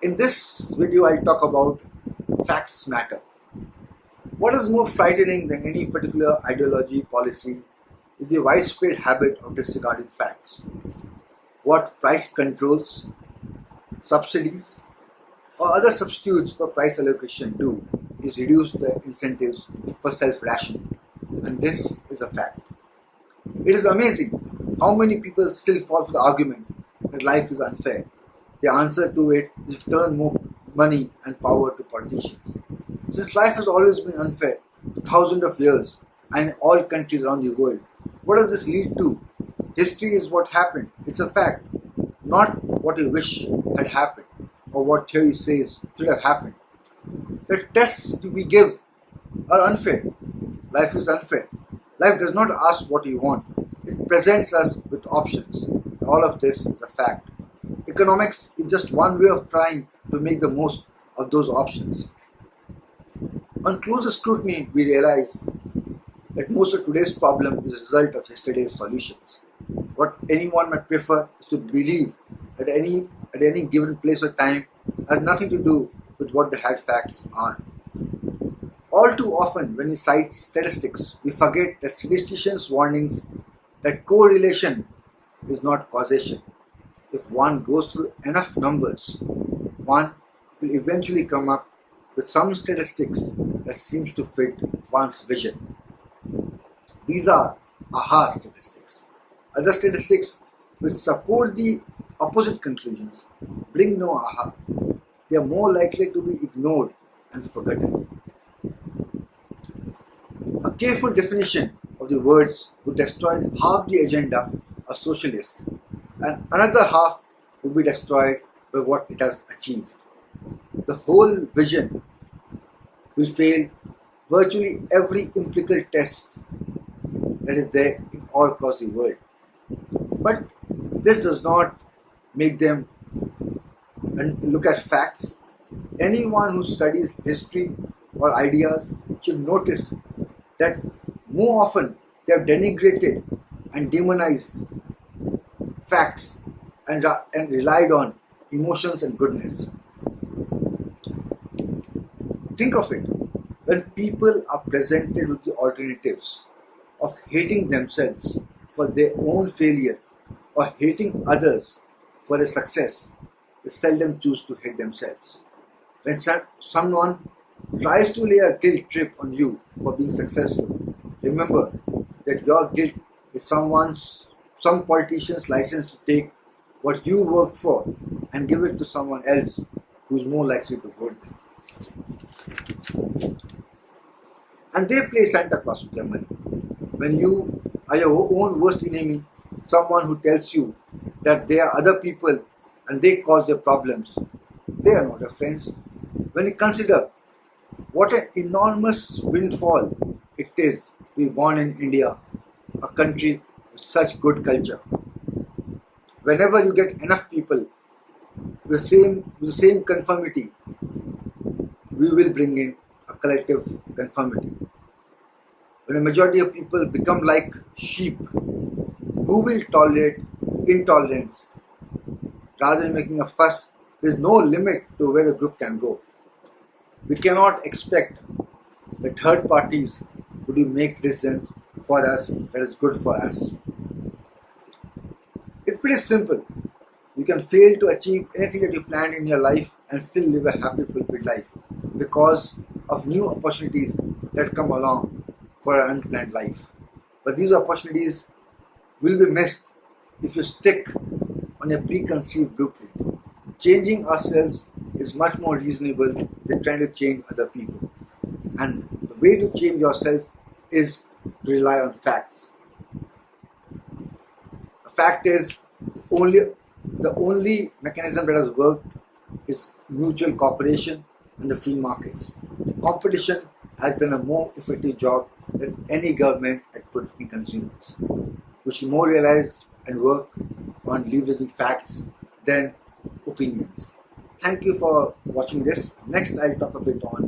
In this video, I'll talk about facts matter. What is more frightening than any particular ideology, policy, is the widespread habit of disregarding facts. What price controls, subsidies, or other substitutes for price allocation do is reduce the incentives for self-rationing, and this is a fact. It is amazing how many people still fall for the argument that life is unfair. The answer to it is to turn more money and power to politicians. Since life has always been unfair for thousands of years and in all countries around the world, what does this lead to? History is what happened. It's a fact, not what you wish had happened or what theory says should have happened. The tests we give are unfair. Life is unfair. Life does not ask what you want. It presents us with options. All of this is a fact. Economics is just one way of trying to make the most of those options. On closer scrutiny, we realize that most of today's problem is a result of yesterday's solutions. What anyone might prefer is to believe that at any given place or time has nothing to do with what the hard facts are. All too often, when we cite statistics, we forget that statisticians' warnings that correlation is not causation. If one goes through enough numbers, one will eventually come up with some statistics that seems to fit one's vision. These are aha statistics. Other statistics which support the opposite conclusions bring no aha. They are more likely to be ignored and forgotten. A careful definition of the words would destroy half the agenda of socialists, and another half would be destroyed by what it has achieved. The whole vision will fail virtually every empirical test that is there in all across the world. But this does not make them look at facts. Anyone who studies history or ideas should notice that more often they have denigrated and demonized facts and relied on emotions and goodness. Think of it. When people are presented with the alternatives of hating themselves for their own failure or hating others for their success, they seldom choose to hate themselves. When someone tries to lay a guilt trip on you for being successful, remember that your guilt is some politician's license to take what you worked for and give it to someone else who is more likely to vote them. And they play Santa Claus with their money. When you are your own worst enemy, someone who tells you that there are other people and they cause your problems, they are not your friends. When you consider what an enormous windfall it is to be born in India, a country with such good culture. Whenever you get enough people with the same conformity, we will bring in a collective conformity. When a majority of people become like sheep, who will tolerate intolerance? Rather than making a fuss, there is no limit to where the group can go. We cannot expect the third parties to make decisions for us that is good for us. It's pretty simple. You can fail to achieve anything that you planned in your life and still live a happy, fulfilled life because of new opportunities that come along for an unplanned life. But these opportunities will be missed if you stick on a preconceived blueprint. Changing ourselves is much more reasonable than trying to change other people. And the way to change yourself is to rely on facts. A fact is the only mechanism that has worked is mutual cooperation and the free markets. Competition has done a more effective job than any government at protecting consumers. We should more realize and work on leveraging facts than opinions. Thank you for watching this. Next, I'll talk a bit on